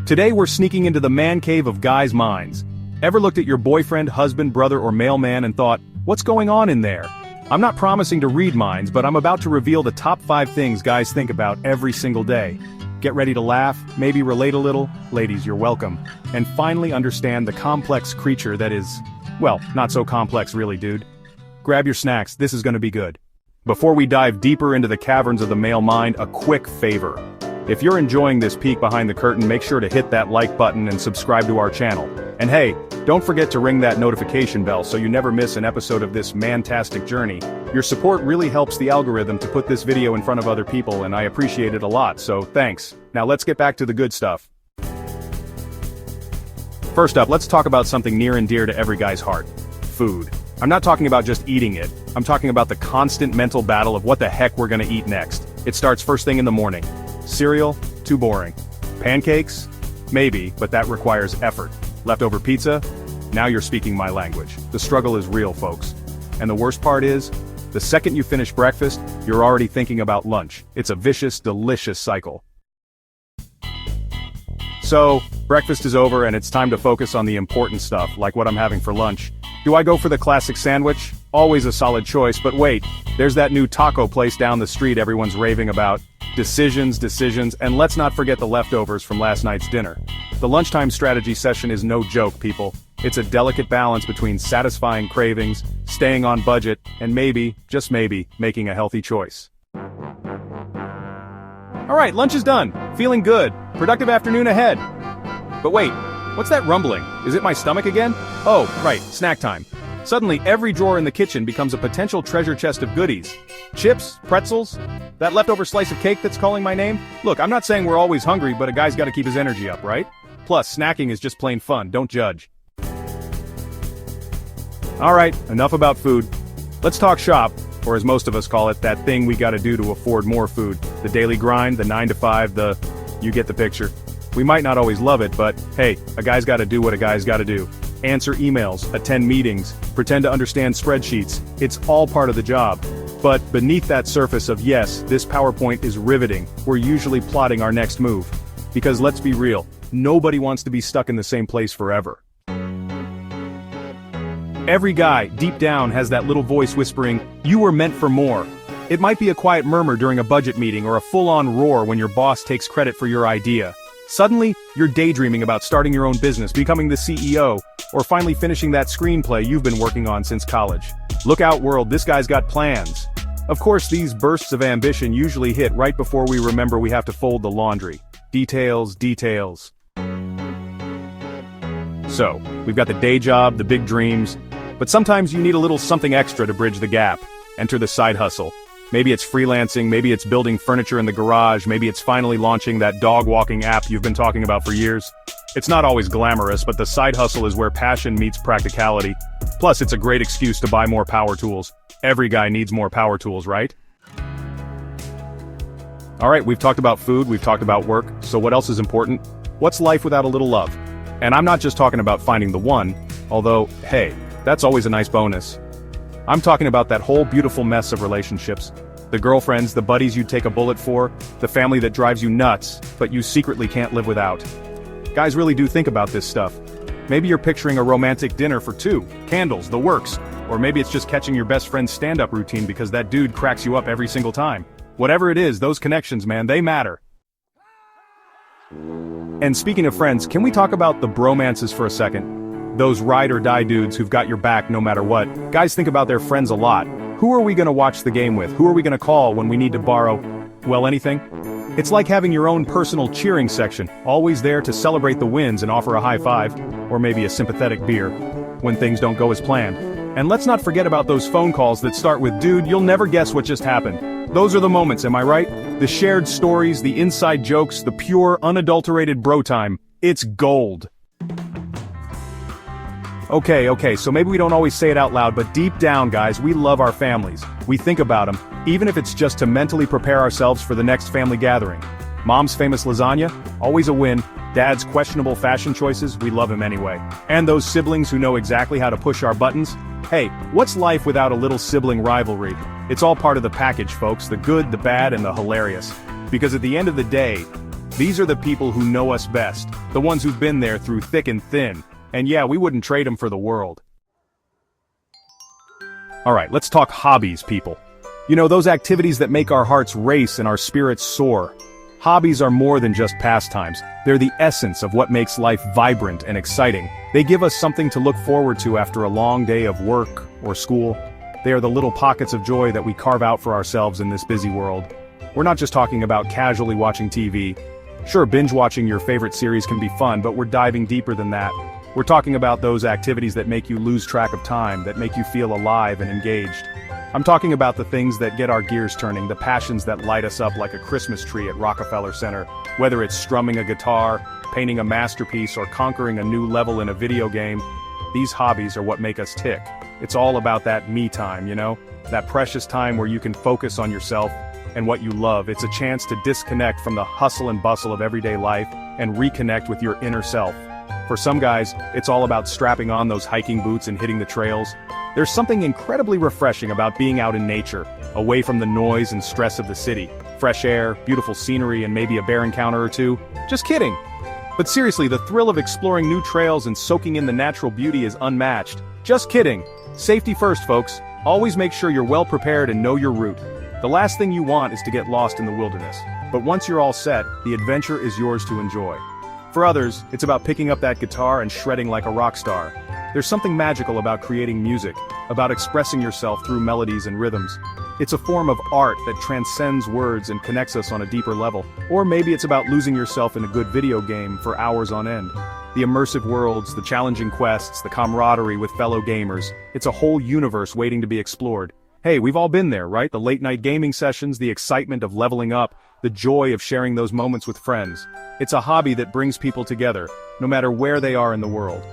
Today we're sneaking into the man cave of guys' minds. Ever looked at your boyfriend, husband, brother, or mailman and thought, what's going on in there? I'm not promising to read minds, but I'm about to reveal the top 5 things guys think about every single day. Get ready to laugh, maybe relate a little, ladies you're welcome, and finally understand the complex creature that is, well, not so complex really, dude. Grab your snacks, this is gonna be good. Before we dive deeper into the caverns of the male mind, a quick favor. If you're enjoying this peek behind the curtain, make sure to hit that like button and subscribe to our channel. And hey, don't forget to ring that notification bell so you never miss an episode of this mantastic journey. Your support really helps the algorithm to put this video in front of other people, and I appreciate it a lot, so thanks. Now let's get back to the good stuff. First up, let's talk about something near and dear to every guy's heart. Food. I'm not talking about just eating it. I'm talking about the constant mental battle of what the heck we're gonna eat next. It starts first thing in the morning. Cereal? Too boring. Pancakes? Maybe, but that requires effort. Leftover pizza? Now you're speaking my language. The struggle is real, folks. And the worst part is, the second you finish breakfast, you're already thinking about lunch. It's a vicious, delicious cycle. So, breakfast is over and it's time to focus on the important stuff, like what I'm having for lunch. Do I go for the classic sandwich? Always a solid choice, but wait, there's that new taco place down the street everyone's raving about. Decisions, and let's not forget the leftovers from last night's dinner. The lunchtime strategy session is no joke, people. It's a delicate balance between satisfying cravings, staying on budget, and maybe, just maybe, making a healthy choice. Alright, lunch is done. Feeling good. Productive afternoon ahead. But wait, what's that rumbling? Is it my stomach again? Oh, right, snack time. Suddenly, every drawer in the kitchen becomes a potential treasure chest of goodies. Chips, pretzels, that leftover slice of cake that's calling my name? Look, I'm not saying we're always hungry, but a guy's gotta keep his energy up, right? Plus, snacking is just plain fun, don't judge. Alright, enough about food. Let's talk shop, or as most of us call it, that thing we gotta do to afford more food. The daily grind, the 9 to 5, you get the picture. We might not always love it, but hey, a guy's gotta do what a guy's gotta do. Answer emails, attend meetings, pretend to understand spreadsheets. It's all part of the job. But beneath that surface of yes, this PowerPoint is riveting, we're usually plotting our next move. Because let's be real, nobody wants to be stuck in the same place forever. Every guy, deep down, has that little voice whispering, you were meant for more. It might be a quiet murmur during a budget meeting or a full-on roar when your boss takes credit for your idea. Suddenly, you're daydreaming about starting your own business, becoming the CEO, or finally finishing that screenplay you've been working on since college. Look out, world, this guy's got plans. Of course, these bursts of ambition usually hit right before we remember we have to fold the laundry. Details. So, we've got the day job, the big dreams, but sometimes you need a little something extra to bridge the gap. Enter the side hustle. Maybe it's freelancing, maybe it's building furniture in the garage, maybe it's finally launching that dog walking app you've been talking about for years. It's not always glamorous, but the side hustle is where passion meets practicality. Plus, it's a great excuse to buy more power tools. Every guy needs more power tools, right? Alright, we've talked about food, we've talked about work, so what else is important? What's life without a little love? And I'm not just talking about finding the one, although, hey, that's always a nice bonus. I'm talking about that whole beautiful mess of relationships. The girlfriends, the buddies you'd take a bullet for, the family that drives you nuts, but you secretly can't live without. Guys really do think about this stuff. Maybe you're picturing a romantic dinner for 2, candles, the works, or maybe it's just catching your best friend's stand-up routine because that dude cracks you up every single time. Whatever it is, those connections, man, they matter. And speaking of friends, can we talk about the bromances for a second? Those ride-or-die dudes who've got your back no matter what. Guys think about their friends a lot. Who are we gonna watch the game with? Who are we gonna call when we need to borrow, well, anything? It's like having your own personal cheering section, always there to celebrate the wins and offer a high five, or maybe a sympathetic beer, when things don't go as planned. And let's not forget about those phone calls that start with, dude, you'll never guess what just happened. Those are the moments, am I right? The shared stories, the inside jokes, the pure, unadulterated bro time. It's gold. Okay, so maybe we don't always say it out loud, but deep down, guys, we love our families. We think about them, even if it's just to mentally prepare ourselves for the next family gathering. Mom's famous lasagna? Always a win. Dad's questionable fashion choices? We love him anyway. And those siblings who know exactly how to push our buttons? Hey, what's life without a little sibling rivalry? It's all part of the package, folks, the good, the bad, and the hilarious. Because at the end of the day, These are the people who know us best, the ones who've been there through thick and thin, and yeah, we wouldn't trade them for the world. Alright, let's talk hobbies, people. You know, those activities that make our hearts race and our spirits soar. Hobbies are more than just pastimes, they're the essence of what makes life vibrant and exciting. They give us something to look forward to after a long day of work or school. They are the little pockets of joy that we carve out for ourselves in this busy world. We're not just talking about casually watching TV. Sure, binge-watching your favorite series can be fun, but we're diving deeper than that. We're talking about those activities that make you lose track of time, that make you feel alive and engaged. I'm talking about the things that get our gears turning, the passions that light us up like a Christmas tree at Rockefeller Center. Whether it's strumming a guitar, painting a masterpiece, or conquering a new level in a video game, these hobbies are what make us tick. It's all about that me time, you know? That precious time where you can focus on yourself and what you love. It's a chance to disconnect from the hustle and bustle of everyday life and reconnect with your inner self. For some guys, it's all about strapping on those hiking boots and hitting the trails. There's something incredibly refreshing about being out in nature, away from the noise and stress of the city. Fresh air, beautiful scenery, and maybe a bear encounter or two. Just kidding! But seriously, the thrill of exploring new trails and soaking in the natural beauty is unmatched. Just kidding! Safety first, folks. Always make sure you're well prepared and know your route. The last thing you want is to get lost in the wilderness. But once you're all set, the adventure is yours to enjoy. For others, it's about picking up that guitar and shredding like a rock star. There's something magical about creating music, about expressing yourself through melodies and rhythms. It's a form of art that transcends words and connects us on a deeper level. Or maybe it's about losing yourself in a good video game for hours on end. The immersive worlds, the challenging quests, the camaraderie with fellow gamers. It's a whole universe waiting to be explored. Hey, we've all been there, right? The late-night gaming sessions, the excitement of leveling up, the joy of sharing those moments with friends. It's a hobby that brings people together, no matter where they are in the world.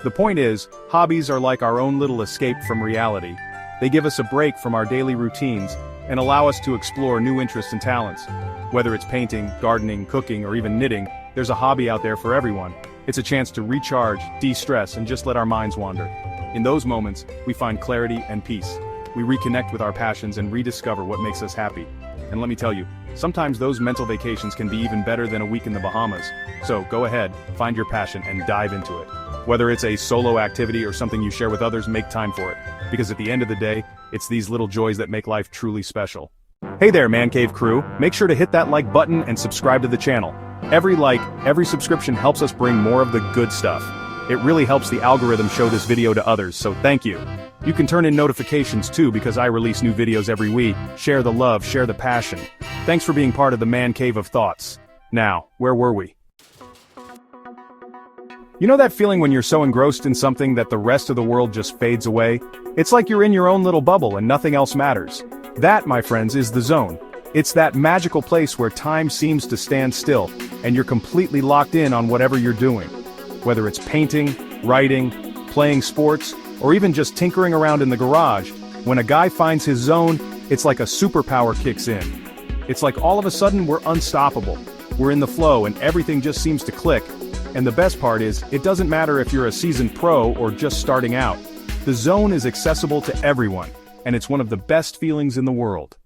The point is, hobbies are like our own little escape from reality. They give us a break from our daily routines and allow us to explore new interests and talents. Whether it's painting, gardening, cooking, or even knitting, there's a hobby out there for everyone. It's a chance to recharge, de-stress, and just let our minds wander. In those moments, we find clarity and peace. We reconnect with our passions and rediscover what makes us happy. And let me tell you, sometimes those mental vacations can be even better than a week in the Bahamas. So go ahead, find your passion, and dive into it. Whether it's a solo activity or something you share with others, make time for it. Because at the end of the day, it's these little joys that make life truly special. Hey there, Man Cave crew, make sure to hit that like button and subscribe to the channel. Every like, every subscription helps us bring more of the good stuff. It really helps the algorithm show this video to others, so thank you. You can turn in notifications too because I release new videos every week. Share the love, share the passion. Thanks for being part of the Man Cave of Thoughts. Now, where were we? You know that feeling when you're so engrossed in something that the rest of the world just fades away? It's like you're in your own little bubble and nothing else matters. That, my friends, is the zone. It's that magical place where time seems to stand still, and you're completely locked in on whatever you're doing. Whether it's painting, writing, playing sports, or even just tinkering around in the garage, when a guy finds his zone, it's like a superpower kicks in. It's like all of a sudden we're unstoppable. We're in the flow and everything just seems to click. And the best part is, it doesn't matter if you're a seasoned pro or just starting out. The zone is accessible to everyone, and it's one of the best feelings in the world.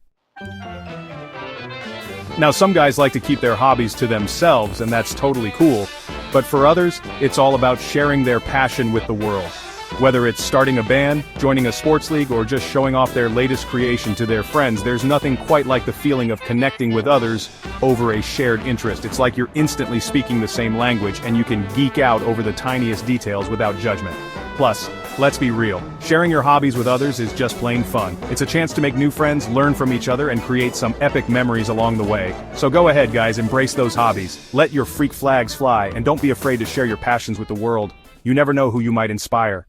Now some guys like to keep their hobbies to themselves, and that's totally cool. But for others, it's all about sharing their passion with the world. Whether it's starting a band, joining a sports league, or just showing off their latest creation to their friends, there's nothing quite like the feeling of connecting with others over a shared interest. It's like you're instantly speaking the same language and you can geek out over the tiniest details without judgment. Plus, let's be real, sharing your hobbies with others is just plain fun. It's a chance to make new friends, learn from each other, and create some epic memories along the way. So go ahead guys, embrace those hobbies. Let your freak flags fly, and don't be afraid to share your passions with the world. You never know who you might inspire.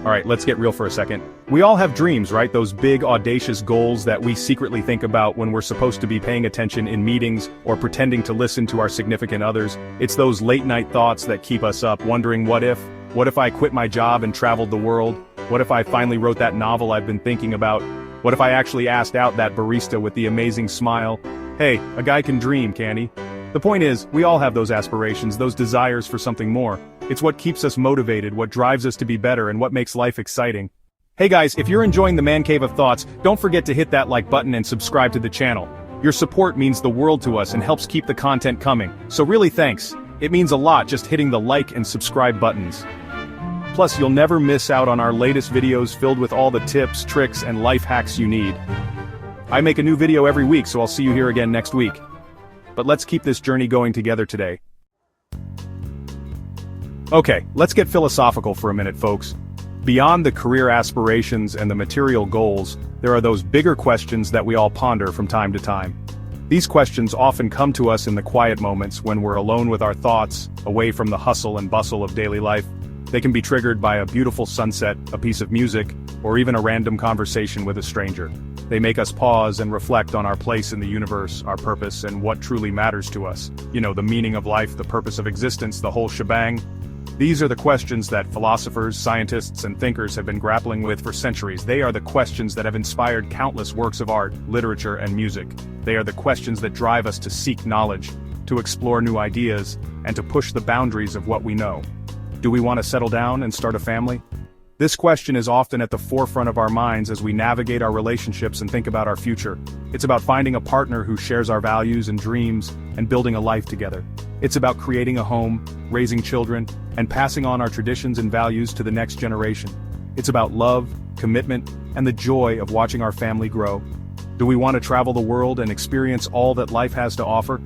Alright, let's get real for a second. We all have dreams, right? Those big, audacious goals that we secretly think about when we're supposed to be paying attention in meetings or pretending to listen to our significant others. It's those late-night thoughts that keep us up, wondering what if? What if I quit my job and traveled the world? What if I finally wrote that novel I've been thinking about? What if I actually asked out that barista with the amazing smile? Hey, a guy can dream, can't he? The point is, we all have those aspirations, those desires for something more. It's what keeps us motivated, what drives us to be better, and what makes life exciting. Hey guys, if you're enjoying the Man Cave of Thoughts, don't forget to hit that like button and subscribe to the channel. Your support means the world to us and helps keep the content coming, so really thanks. It means a lot just hitting the like and subscribe buttons. Plus, you'll never miss out on our latest videos filled with all the tips, tricks, and life hacks you need. I make a new video every week, so I'll see you here again next week. But let's keep this journey going together today. Okay, let's get philosophical for a minute, folks. Beyond the career aspirations and the material goals, there are those bigger questions that we all ponder from time to time. These questions often come to us in the quiet moments when we're alone with our thoughts, away from the hustle and bustle of daily life. They can be triggered by a beautiful sunset, a piece of music, or even a random conversation with a stranger. They make us pause and reflect on our place in the universe, our purpose, and what truly matters to us. You know, the meaning of life, the purpose of existence, the whole shebang. These are the questions that philosophers, scientists, and thinkers have been grappling with for centuries. They are the questions that have inspired countless works of art, literature, and music. They are the questions that drive us to seek knowledge, to explore new ideas, and to push the boundaries of what we know. Do we want to settle down and start a family? This question is often at the forefront of our minds as we navigate our relationships and think about our future. It's about finding a partner who shares our values and dreams and building a life together. It's about creating a home, raising children, and passing on our traditions and values to the next generation. It's about love, commitment, and the joy of watching our family grow. Do we want to travel the world and experience all that life has to offer?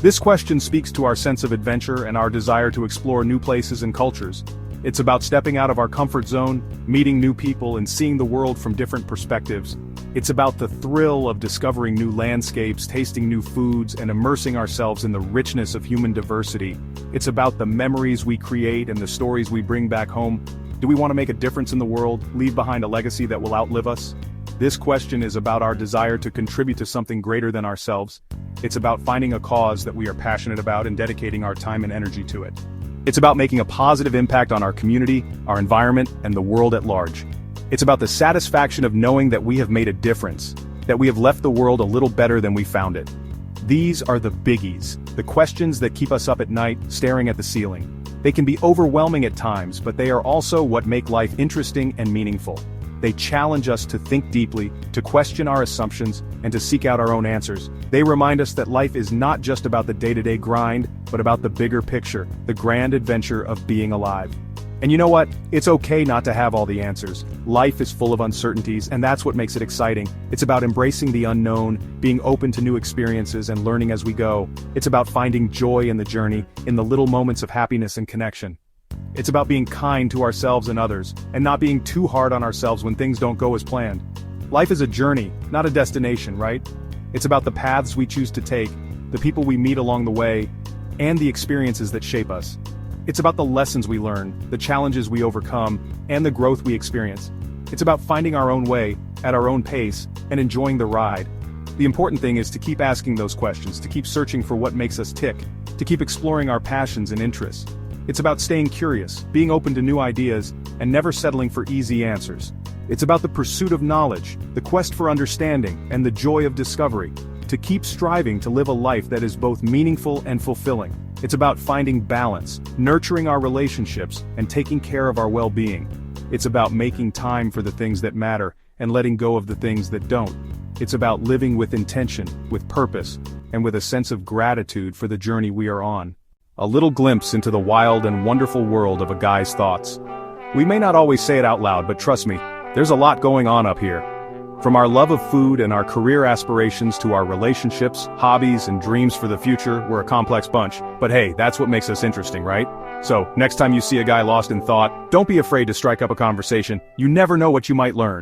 This question speaks to our sense of adventure and our desire to explore new places and cultures. It's about stepping out of our comfort zone, meeting new people, and seeing the world from different perspectives. It's about the thrill of discovering new landscapes, tasting new foods, and immersing ourselves in the richness of human diversity. It's about the memories we create and the stories we bring back home. Do we want to make a difference in the world, leave behind a legacy that will outlive us? This question is about our desire to contribute to something greater than ourselves. It's about finding a cause that we are passionate about and dedicating our time and energy to it. It's about making a positive impact on our community, our environment, and the world at large. It's about the satisfaction of knowing that we have made a difference, that we have left the world a little better than we found it. These are the biggies, the questions that keep us up at night, staring at the ceiling. They can be overwhelming at times, but they are also what make life interesting and meaningful. They challenge us to think deeply, to question our assumptions, and to seek out our own answers. They remind us that life is not just about the day-to-day grind, but about the bigger picture, the grand adventure of being alive. And you know what? It's okay not to have all the answers. Life is full of uncertainties, and that's what makes it exciting. It's about embracing the unknown, being open to new experiences, and learning as we go. It's about finding joy in the journey, in the little moments of happiness and connection. It's about being kind to ourselves and others, and not being too hard on ourselves when things don't go as planned. Life is a journey, not a destination, right? It's about the paths we choose to take, the people we meet along the way, and the experiences that shape us. It's about the lessons we learn, the challenges we overcome, and the growth we experience. It's about finding our own way, at our own pace, and enjoying the ride. The important thing is to keep asking those questions, to keep searching for what makes us tick, to keep exploring our passions and interests. It's about staying curious, being open to new ideas, and never settling for easy answers. It's about the pursuit of knowledge, the quest for understanding, and the joy of discovery. To keep striving to live a life that is both meaningful and fulfilling. It's about finding balance, nurturing our relationships, and taking care of our well-being. It's about making time for the things that matter, and letting go of the things that don't. It's about living with intention, with purpose, and with a sense of gratitude for the journey we are on. A little glimpse into the wild and wonderful world of a guy's thoughts. We may not always say it out loud, but trust me, there's a lot going on up here. From our love of food and our career aspirations to our relationships, hobbies, and dreams for the future, we're a complex bunch. But hey, that's what makes us interesting, right? So, next time you see a guy lost in thought, don't be afraid to strike up a conversation. You never know what you might learn.